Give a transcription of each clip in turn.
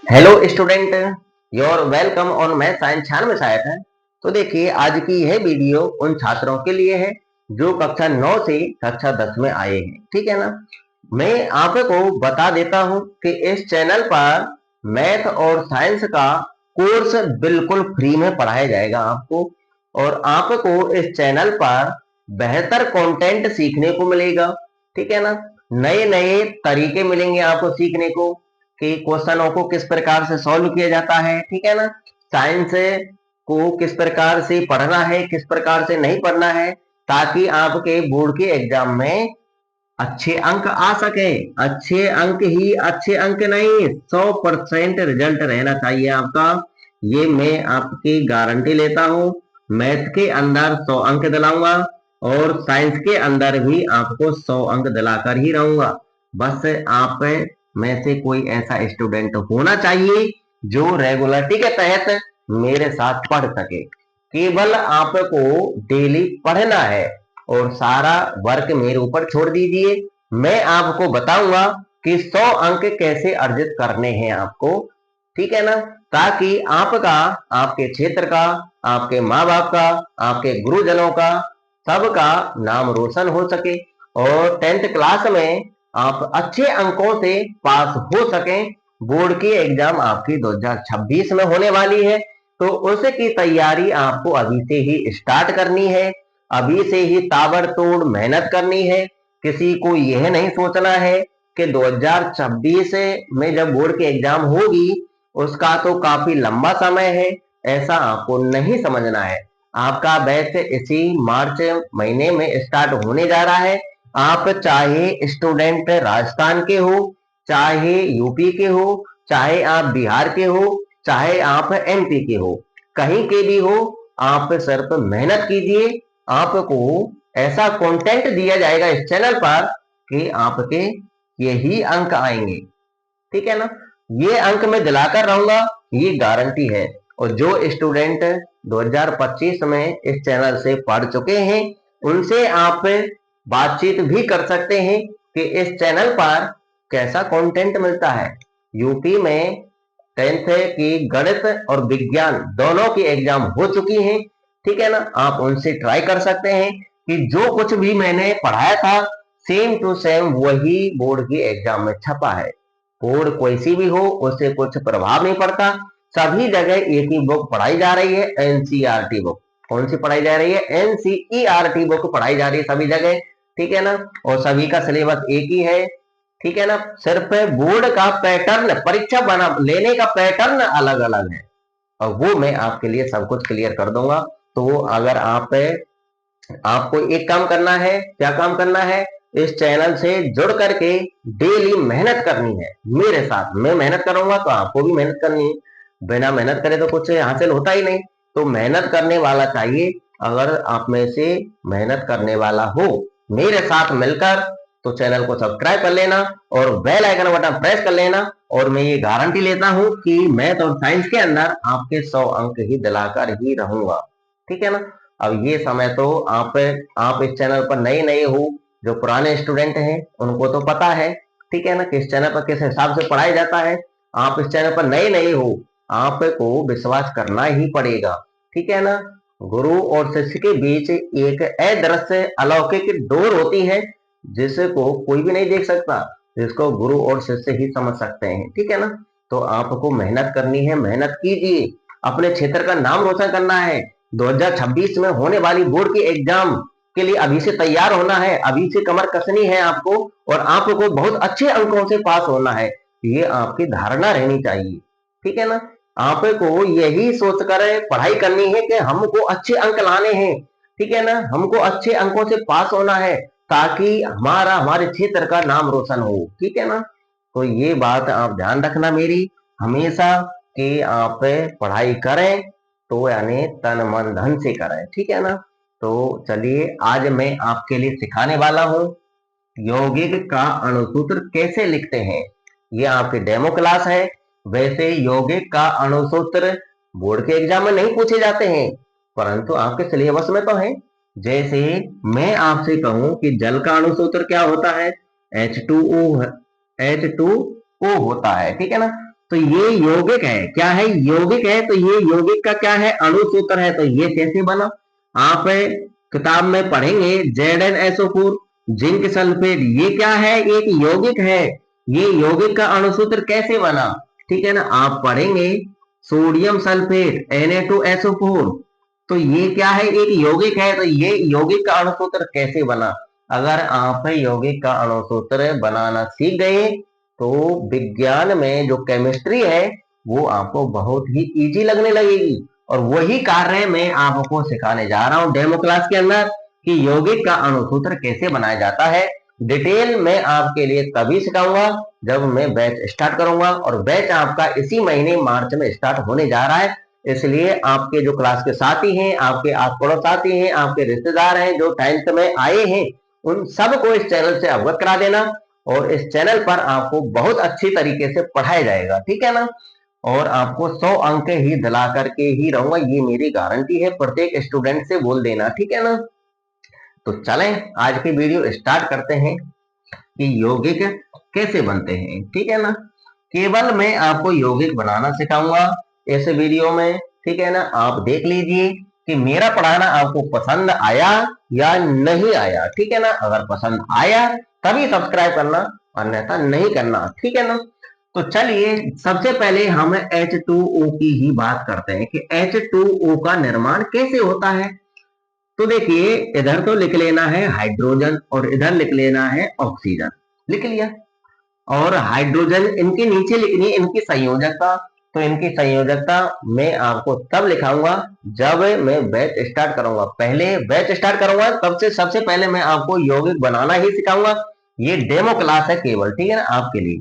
Hello student, your welcome on math science 96 शायद है। तो देखिए, आज की यह वीडियो उन छात्रों के लिए है जो कक्षा 9 से कक्षा 10 में आए हैं। ठीक है ना। मैं आपको बता देता हूं कि इस चैनल पर मैथ और साइंस का कोर्स बिल्कुल फ्री में पढ़ाया जाएगा आपको, और आपको इस चैनल पर बेहतर कंटेंट सीखने को मिलेगा। ठीक है ना। नए नए तरीके मिलेंगे आपको सीखने को कि क्वेश्चनों को किस प्रकार से सॉल्व किया जाता है। ठीक है ना। साइंस को किस प्रकार से पढ़ना है, किस प्रकार से नहीं पढ़ना है, ताकि आपके बोर्ड के एग्जाम में अच्छे अंक आ सके। अच्छे अंक ही, अच्छे अंक नहीं, 100% रिजल्ट रहना चाहिए आपका। ये मैं आपकी गारंटी लेता हूँ। मैथ के अंदर 100 अंक दिलाऊंगा और साइंस के अंदर भी आपको 100 अंक दिलाकर ही रहूंगा। बस आप में से कोई ऐसा स्टूडेंट होना चाहिए जो रेगुलरिटी के तहत मेरे साथ पढ़ सके। केवल आपको डेली पढ़ना है और सारा वर्क मेरे ऊपर छोड़ दीजिए। मैं आपको बताऊंगा कि 100 अंक कैसे अर्जित करने हैं आपको। ठीक है ना। ताकि आपका, आपके क्षेत्र का, आपके माँ बाप का, आपके गुरुजनों का, सबका नाम रोशन हो सके और 10th क्लास में आप अच्छे अंकों से पास हो सकें। बोर्ड की एग्जाम आपकी 2026 में होने वाली है, तो उसकी तैयारी आपको अभी से ही स्टार्ट करनी है। अभी से ही ताबड़तोड़ मेहनत करनी है। किसी को यह नहीं सोचना है कि 2026 में जब बोर्ड की एग्जाम होगी उसका तो काफी लंबा समय है। ऐसा आपको नहीं समझना है। आपका बैच इसी मार्च महीने में स्टार्ट होने जा रहा है। आप चाहे स्टूडेंट राजस्थान के हो, चाहे यूपी के हो, चाहे आप बिहार के हो, चाहे आप एमपी के हो, कहीं के भी हो, आप सिर्फ मेहनत कीजिए। आपको ऐसा कंटेंट दिया जाएगा इस चैनल पर कि आपके यही अंक आएंगे। ठीक है ना। ये अंक मैं दिलाकर रहूंगा, ये गारंटी है। और जो स्टूडेंट 2025 में इस चैनल से पढ़ चुके हैं उनसे आप बातचीत भी कर सकते हैं कि इस चैनल पर कैसा कंटेंट मिलता है। यूपी में 10th की गणित और विज्ञान दोनों की एग्जाम हो चुकी है। ठीक है ना। आप उनसे ट्राई कर सकते हैं कि जो कुछ भी मैंने पढ़ाया था सेम टू सेम वही बोर्ड की एग्जाम में छपा है। बोर्ड कोई सी भी हो उससे कुछ प्रभाव नहीं पड़ता। सभी जगह एक ही बुक पढ़ाई जा रही है, एनसीईआरटी बुक। कौन सी पढ़ाई जा रही है? एनसीईआरटी बुक पढ़ाई जा रही है सभी जगह। ठीक है ना। और सभी का सिलेबस एक ही है। ठीक है ना। सिर्फ बोर्ड का पैटर्न, परीक्षा बना लेने का पैटर्न अलग अलग है, और वो मैं आपके लिए सब कुछ क्लियर कर दूंगा। तो अगर आपको एक काम करना है, क्या काम करना है? इस चैनल से जुड़ करके डेली मेहनत करनी है मेरे साथ। मैं मेहनत करूंगा तो आपको भी मेहनत करनी है। बिना मेहनत करे तो कुछ हासिल होता ही नहीं। तो मेहनत करने वाला चाहिए। अगर आप में से मेहनत करने वाला हो मेरे साथ मिलकर, तो चैनल को सब्सक्राइब कर लेना और बेल आइकन बटन प्रेस कर लेना। और मैं ये गारंटी लेता हूं कि मैथ और साइंस के अंदर आपके 100 अंक ही दिलाकर ही रहूंगा। ठीक है ना। अब ये समय तो आप इस चैनल पर नए नए हो। जो पुराने स्टूडेंट हैं उनको तो पता है, ठीक है ना, कि इस चैनल पर किस हिसाब से पढ़ाया जाता है। आप इस चैनल पर नए नए हो, आपको विश्वास करना ही पड़ेगा। ठीक है ना। गुरु और शिष्य के बीच एक अदृश्य अलौकिक डोर होती है जिसको कोई भी नहीं देख सकता, जिसको गुरु और शिष्य ही समझ सकते हैं। ठीक है ना। तो आपको मेहनत करनी है, मेहनत कीजिए। अपने क्षेत्र का नाम रोशन करना है। 2026 में होने वाली बोर्ड की एग्जाम के लिए अभी से तैयार होना है, अभी से कमर कसनी है आपको, और आपको बहुत अच्छे अंकों से पास होना है। ये आपकी धारणा रहनी चाहिए। ठीक है ना। आपको यही सोचकर पढ़ाई करनी है कि हमको अच्छे अंक लाने हैं। ठीक है ना। हमको अच्छे अंकों से पास होना है ताकि हमारे क्षेत्र का नाम रोशन हो। ठीक है ना। तो ये बात आप ध्यान रखना मेरी हमेशा, कि आप पढ़ाई करें तो यानी तन मन धन से करें। ठीक है ना। तो चलिए, आज मैं आपके लिए सिखाने वाला हूँ यौगिक का अणुसूत्र कैसे लिखते हैं। ये आपकी डेमो क्लास है। वैसे यौगिक का अणुसूत्र बोर्ड के एग्जाम में नहीं पूछे जाते हैं, परंतु आपके सिलेबस में तो है। जैसे मैं आपसे कहूं कि जल का अणुसूत्र क्या होता है? H2O, H2O होता है। ठीक है ना। तो ये यौगिक है, क्या है, यौगिक है। तो ये यौगिक का क्या है, अणु सूत्र है। तो ये कैसे बना, आप किताब में पढ़ेंगे ZnSO4 जिंक सल्फेट, ये क्या है, एक यौगिक है। ये यौगिक का अणु सूत्र कैसे बना, ठीक है ना, आप पढ़ेंगे सोडियम सल्फेट Na2SO4। तो ये क्या है, एक यौगिक है। तो ये यौगिक का अणु सूत्र कैसे बना, अगर आप यौगिक का अणु सूत्र बनाना सीख गए तो विज्ञान में जो केमिस्ट्री है वो आपको बहुत ही इजी लगने लगेगी। और वही कार्य मैं आपको सिखाने जा रहा हूं डेमो क्लास के अंदर कि यौगिक का अणु सूत्र कैसे बनाया जाता है। डिटेल में आपके लिए तभी सिखाऊंगा जब मैं बैच स्टार्ट करूंगा, और बैच आपका इसी महीने मार्च में स्टार्ट होने जा रहा है। इसलिए आपके जो क्लास के साथी हैं, आपके आस पड़ोस साथी हैं, आपके रिश्तेदार हैं जो 10th में आए हैं, उन सबको इस चैनल से अवगत करा देना। और इस चैनल पर आपको बहुत अच्छी तरीके से पढ़ाया जाएगा, ठीक है ना। और आपको 100 अंक ही दिला करके ही रहूंगा, ये मेरी गारंटी है, प्रत्येक स्टूडेंट से बोल देना, ठीक है ना। तो चलें आज की वीडियो स्टार्ट करते हैं कि यौगिक कैसे बनते हैं, ठीक है ना। केवल मैं आपको यौगिक बनाना सिखाऊंगा इस वीडियो में, ठीक है ना। आप देख लीजिए कि मेरा पढ़ाना आपको पसंद आया या नहीं आया, ठीक है ना। अगर पसंद आया तभी सब्सक्राइब करना, अन्यथा नहीं करना, ठीक है ना। तो चलिए सबसे पहले हम H2O की ही बात करते हैं कि H2O का निर्माण कैसे होता है। तो देखिए इधर तो लिख लेना है हाइड्रोजन और इधर लिख लेना है ऑक्सीजन, लिख लिया। और हाइड्रोजन इनके नीचे लिखनी है इनकी संयोजकता। तो इनकी संयोजकता मैं आपको तब लिखाऊंगा जब मैं बैच स्टार्ट करूंगा। पहले बैच स्टार्ट करूंगा तब से सबसे पहले मैं आपको यौगिक बनाना ही सिखाऊंगा। ये डेमो क्लास है केवल, ठीक है ना, आपके लिए।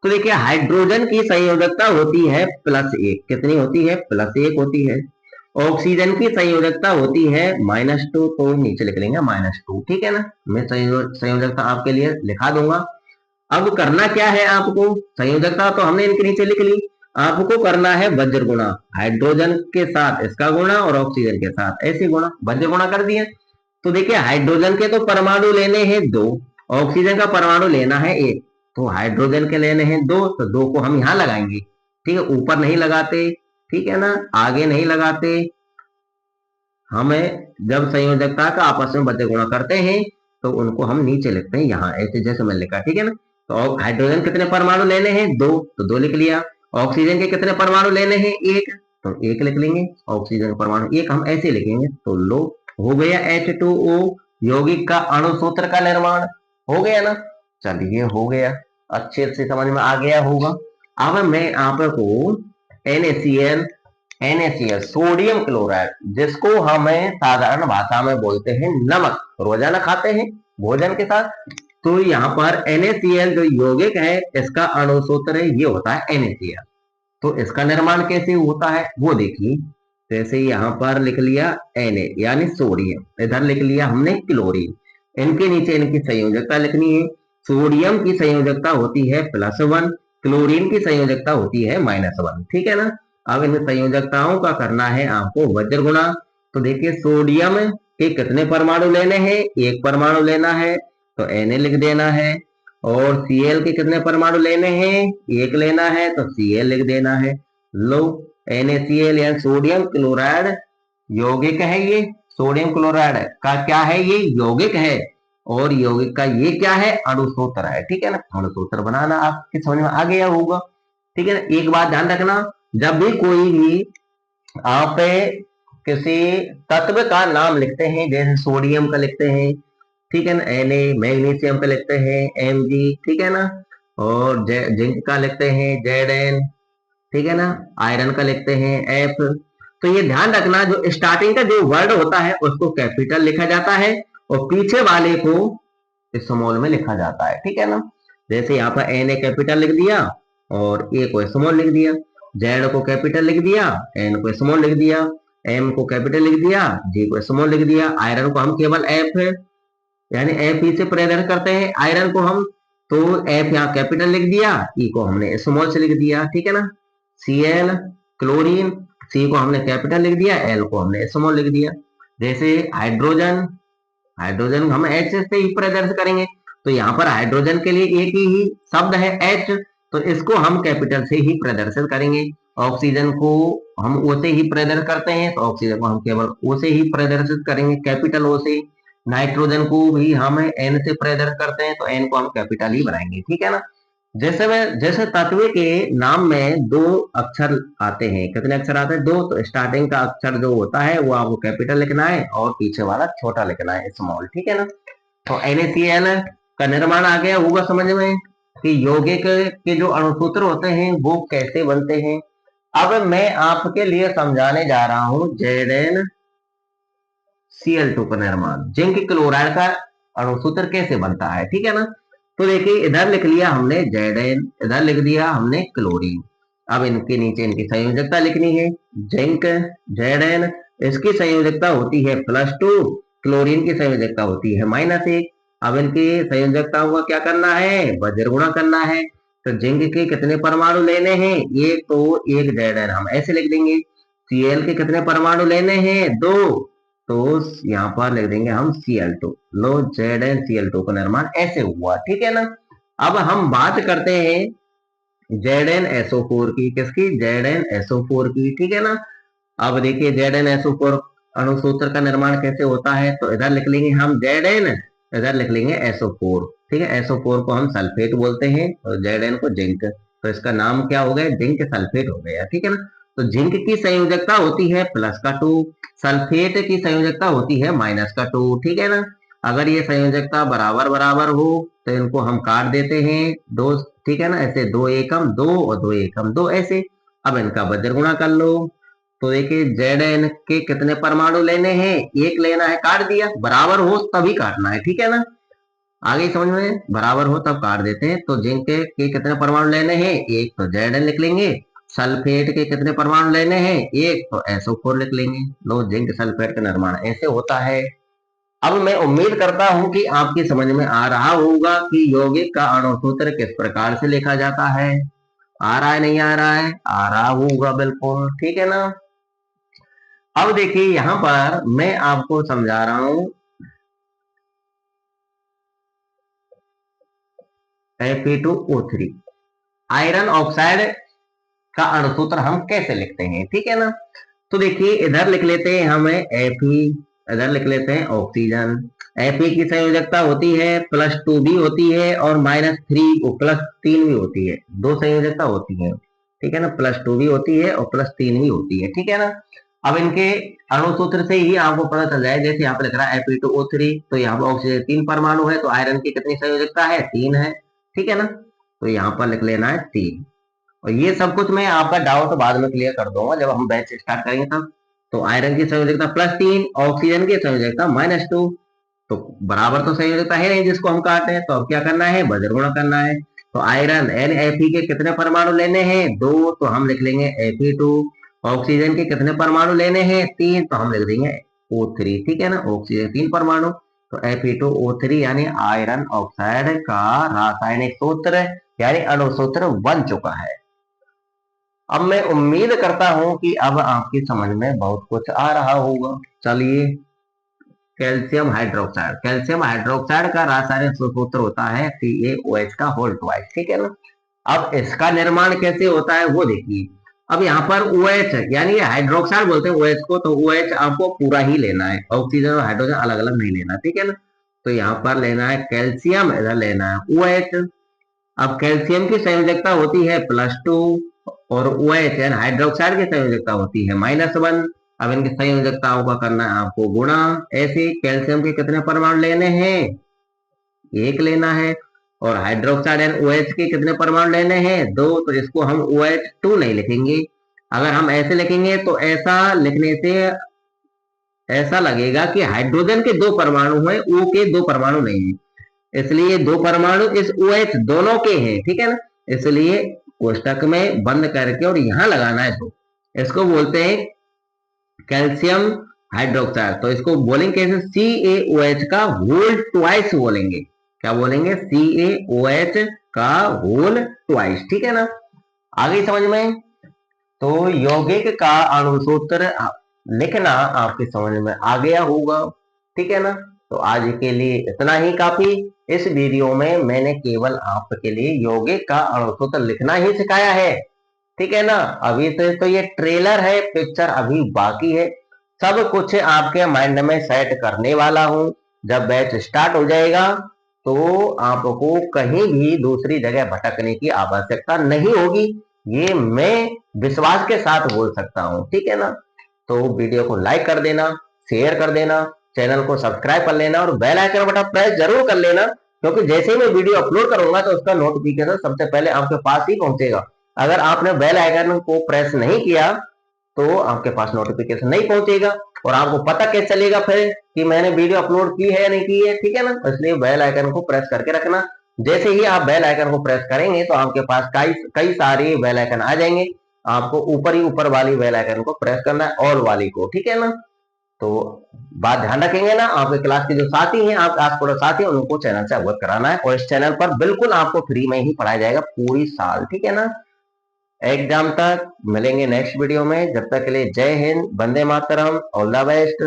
तो देखिए हाइड्रोजन की संयोजकता होती है +1, कितनी होती है, +1 होती है। ऑक्सीजन की संयोजकता होती है -2, तो नीचे लिख लेंगे -2, ठीक है ना। मैं संयोजकता आपके लिए लिखा दूंगा। अब करना क्या है आपको, संयोजकता तो हमने इनके नीचे लिख ली, आपको करना है वज्र गुणा, हाइड्रोजन के साथ इसका गुणा और ऑक्सीजन के साथ ऐसे गुणा, वज्र गुणा कर दिया। तो देखिए हाइड्रोजन के तो परमाणु लेने हैं 2, ऑक्सीजन का परमाणु लेना है 1। तो हाइड्रोजन के लेने हैं 2, तो 2 को हम यहाँ लगाएंगे, ठीक है, ऊपर नहीं लगाते, ठीक है ना, आगे नहीं लगाते। हमें जब संयोजकता का आपस में वज्र गुणा करते हैं तो उनको हम नीचे लिखते हैं यहाँ, ऐसे जैसे मैंने लिखा, ठीक है ना। तो हाइड्रोजन कितने परमाणु लेने हैं 2, तो 2 लिख लिया। ऑक्सीजन के कितने परमाणु लेने हैं 1, तो 1 लिख लेंगे। ऑक्सीजन का परमाणु 1 हम ऐसे लिखेंगे। तो लो हो गया H2O, यौगिक का अणु सूत्र का निर्माण हो गया ना। चलिए हो गया, अच्छे से समझ में आ गया होगा। अब मैं आपको NaCl सोडियम क्लोराइड, जिसको हमें साधारण भाषा में बोलते हैं नमक, रोजाना खाते हैं भोजन के साथ। तो यहाँ पर NaCl जो यौगिक है इसका अणु सूत्र है, ये होता है NaCl। तो इसका निर्माण कैसे होता है वो देखिए। जैसे यहाँ पर लिख लिया Na यानी सोडियम, इधर लिख लिया हमने क्लोरीन, इनके नीचे इनकी संयोजकता लिखनी है। सोडियम की संयोजकता होती है +1, क्लोरीन की संयोजकता होती है -1, ठीक है ना। अब इन संयोजकताओं का करना है आपको वज्र गुणा। तो देखिए सोडियम के कितने परमाणु लेने हैं, 1 परमाणु लेना है, तो Na लिख देना है। और Cl के कितने परमाणु लेने हैं, 1 लेना है, तो Cl लिख देना है। लो NaCl यानी सोडियम क्लोराइड यौगिक है, ये सोडियम क्लोराइड का क्या है, ये यौगिक है। और यौगिक का ये क्या है, अणु सूत्र है, ठीक है ना। अणु सूत्र बनाना आपके समझ में आ गया होगा, ठीक है ना। एक बात ध्यान रखना, जब भी कोई भी आप किसी तत्व का नाम लिखते हैं, जैसे सोडियम का लिखते हैं, ठीक है ना, Na, मैग्नीशियम का लिखते हैं Mg, ठीक है ना, और जिंक का लिखते हैं Zn, ठीक है ना, आयरन का लिखते हैं F। तो ये ध्यान रखना जो स्टार्टिंग का जो वर्ड होता है उसको कैपिटल लिखा जाता है और पीछे वाले को स्मॉल में लिखा जाता है, ठीक है ना। जैसे यहाँ पर Na कैपिटल लिख दिया और A को स्मॉल लिख दिया, Z को कैपिटल लिख दिया, N को स्मॉल लिख दिया, M को कैपिटल लिख दिया, G को स्मॉल लिख दिया, आयरन को हम केवल F यानी F ही से प्रेजेंट करते हैं आयरन को हम, तो F यहाँ कैपिटल लिख दिया, E को हमने स्मॉल से लिख दिया, ठीक है ना। Cl क्लोरीन, C को हमने कैपिटल लिख दिया, L को हमने स्मॉल लिख दिया। जैसे हाइड्रोजन, हाइड्रोजन हम H से ही प्रेजेंट करेंगे, तो यहाँ पर हाइड्रोजन के लिए एक ही शब्द है H, तो इसको हम कैपिटल से ही प्रदर्शित करेंगे। ऑक्सीजन को हम ओ से ही प्रदर्शित करते हैं, तो ऑक्सीजन को हम केवल ओ से ही प्रदर्शित करेंगे, कैपिटल ओ से। नाइट्रोजन को भी हम एन से प्रदर्शित करते हैं, तो एन को हम कैपिटल ही बनाएंगे, ठीक है ना। जैसे तत्व के नाम में दो अक्षर आते हैं, कितने अक्षर आते हैं? दो। तो स्टार्टिंग का अक्षर जो होता है वो आपको कैपिटल लिखना है और पीछे वाला छोटा लिखना है, स्मॉल, ठीक है ना। तो NaCl का निर्माण आ गया होगा समझ में कि यौगिक के जो अणुसूत्र होते हैं वो कैसे बनते हैं। अब मैं आपके लिए समझाने जा रहा हूं ZnCl2 का निर्माण, जिंक क्लोराइड का अणुसूत्र कैसे बनता है, ठीक है ना। तो देखिए इधर लिख लिया हमने Zn, इधर लिख दिया हमने क्लोरीन। अब इनके नीचे इनकी संयोजकता लिखनी है। जिंक Zn, इसकी संयोजकता होती है +2, क्लोरीन की संयोजकता होती है -1। अब इनकी संयोजकता का क्या करना है? वज्र गुणा करना है। तो जिंक के कितने परमाणु लेने हैं? एक, तो एक Zn हम ऐसे लिख देंगे। Cl के कितने परमाणु लेने हैं? 2, तो यहाँ पर लिख देंगे हम Cl2। लो, ZnCl2 का निर्माण ऐसे हुआ, ठीक है ना। अब हम बात करते हैं ZnSO4 की, किसकी? ZnSO4 की, ठीक है ना। अब देखिए ZnSO4 अणुसूत्र का निर्माण कैसे होता है। तो इधर लिख लेंगे हम Zn, इधर लिख लेंगे SO4, ठीक है। SO4 को हम सल्फेट बोलते हैं और Zn को जिंक, तो इसका नाम क्या हो गया? जिंक सल्फेट हो गया, ठीक है ना। तो जिंक की संयोजकता होती है +2, सल्फेट की संयोजकता होती है -2, ठीक है ना। अगर ये संयोजकता बराबर बराबर हो तो इनको हम काट देते हैं दो, ठीक है ना। ऐसे 2 एकम 2 और 2 एकम 2 ऐसे। अब इनका वज्र गुणा कर लो। तो देखिए Zn के कितने परमाणु लेने हैं? एक लेना है, काट दिया। बराबर हो तभी काटना है, ठीक है ना। आगे समझ में, बराबर हो तब काट देते हैं। तो जिंक के कितने परमाणु लेने हैं? एक, तो Zn लिख लेंगे। सल्फेट के कितने परमाणु लेने हैं? एक, तो SO4 लिख लेंगे। लो, जिंक सल्फेट का निर्माण ऐसे होता है। अब मैं उम्मीद करता हूं कि आपकी समझ में आ रहा होगा कि यौगिक का अणुसूत्र किस प्रकार से लिखा जाता है। आ रहा है, नहीं आ रहा है? आ रहा होगा बिल्कुल, ठीक है ना। अब देखिए यहां पर मैं आपको समझा रहा हूं Fe2O3, आयरन ऑक्साइड का अणुसूत्र हम कैसे लिखते हैं, ठीक है ना। तो देखिए इधर लिख लेते हैं हमें Fe, इधर लिख लेते हैं ऑक्सीजन। Fe की संयोजकता होती है +2 भी होती है और -3 +3 भी होती है, दो संयोजकता होती है, ठीक है ना। +2 भी होती है और +3 भी होती है, ठीक है ना। अब इनके अणुसूत्र से ही आपको पता चल जाए, जैसे यहाँ पे लिख रहा है Fe2O3, तो यहाँ पे ऑक्सीजन 3 परमाणु है, तो आयरन की कितनी संयोजकता है? 3 है, ठीक है ना। तो यहाँ पर लिख लेना है 3। और ये सब कुछ मैं आपका डाउट बाद में क्लियर कर दूंगा जब हम बैच स्टार्ट करेंगे तब। तो आयरन की संयोजकता +3, ऑक्सीजन की संयोजकता -2, तो बराबर तो संयोजकता है नहीं जिसको हम काटे हैं, तो अब क्या करना है? वज्र गुणा करना है। तो आयरन NFe के कितने परमाणु लेने हैं? 2, तो हम लिख लेंगे Fe2। ऑक्सीजन के कितने परमाणु लेने हैं? 3, तो हम लिख देंगे O3, ठीक है ना। ऑक्सीजन 3 परमाणु, तो Fe2O3 यानी आयरन ऑक्साइड का रासायनिक सूत्र यानी अणुसूत्र बन चुका है। अब मैं उम्मीद करता हूं कि अब आपकी समझ में बहुत कुछ आ रहा होगा। चलिए, कैल्शियम हाइड्रोक्साइड का रासायनिक सूत्र होता है CaOH का होल ट्वाइस, ठीक है ना। अब इसका निर्माण कैसे होता है वो देखिए। अब यहाँ पर OH यानी हाइड्रोक्साइड बोलते हैं OH को, तो OH आपको पूरा ही लेना है, ऑक्सीजन और हाइड्रोजन अलग अलग नहीं लेना, ठीक है ना। तो यहाँ पर लेना है कैल्शियम, इधर लेना है OH। अब कैल्शियम की संयोजकता होती है +2 और OH यानी हाइड्रोक्साइड की संयोजकता होती है -1। अब इनकी संयोजकताओं का करना है आपको गुणा। ऐसे कैल्शियम के कितने परमाणु लेने हैं? एक लेना है। और हाइड्रोक्साइड यानी OH के कितने परमाणु लेने हैं? 2, तो इसको हम OH2 नहीं लिखेंगे। अगर हम ऐसे लिखेंगे तो ऐसा लिखने से ऐसा लगेगा कि हाइड्रोजन के 2 परमाणु हैं, O के 2 परमाणु नहीं है, इसलिए 2 परमाणु इस OH दोनों के हैं, ठीक है ना। इसलिए कोष्टक में बंद करके और यहां लगाना है, तो इसको बोलते हैं कैल्शियम हाइड्रोक्साइड। तो इसको बोलेंगे कैसे? CaOH का होल ट्वाइस बोलेंगे। क्या बोलेंगे? CaOH का होल ट्वाइस, ठीक है ना। आगे समझ में। तो यौगिक का अणुसूत्र लिखना आपकी समझ में आ गया होगा, ठीक है ना। तो आज के लिए इतना ही काफी। इस वीडियो में मैंने केवल आपके लिए यौगिक का अणुसूत्र लिखना ही सिखाया है, ठीक है ना। अभी तो ये ट्रेलर है, पिक्चर अभी बाकी है। सब कुछ आपके माइंड में सेट करने वाला हूं। जब बैच स्टार्ट हो जाएगा तो आपको कहीं भी दूसरी जगह भटकने की आवश्यकता नहीं होगी, ये मैं विश्वास के साथ बोल सकता हूं, ठीक है ना। तो वीडियो को लाइक कर देना, शेयर कर देना, चैनल को सब्सक्राइब कर लेना और बेल आइकन बटन प्रेस जरूर कर लेना, क्योंकि जैसे ही मैं वीडियो अपलोड करूंगा तो उसका नोटिफिकेशन सबसे पहले आपके पास ही पहुंचेगा। अगर आपने बेल आइकन को प्रेस नहीं किया तो आपके पास नोटिफिकेशन नहीं पहुंचेगा और आपको पता कैसे चलेगा फिर कि मैंने वीडियो अपलोड की है या नहीं की है, ठीक है ना। इसलिए बेल आइकन को प्रेस करके रखना। जैसे ही आप बेल आइकन को प्रेस करेंगे तो आपके पास कई कई सारे बेल आइकन आ जाएंगे। आपको ऊपर ही ऊपर वाली बेल आइकन को प्रेस करना है, ऑल वाली को, ठीक है ना। तो बात ध्यान रखेंगे ना, आपके क्लास के जो साथी हैं, आप आस पड़ोस साथी हैं, उनको चैनल से अवगत कराना है। और इस चैनल पर बिल्कुल आपको फ्री में ही पढ़ाया जाएगा पूरी साल, ठीक है ना। एग्जाम तक मिलेंगे नेक्स्ट वीडियो में। जब तक के लिए जय Hind, Vande Mataram, all the best.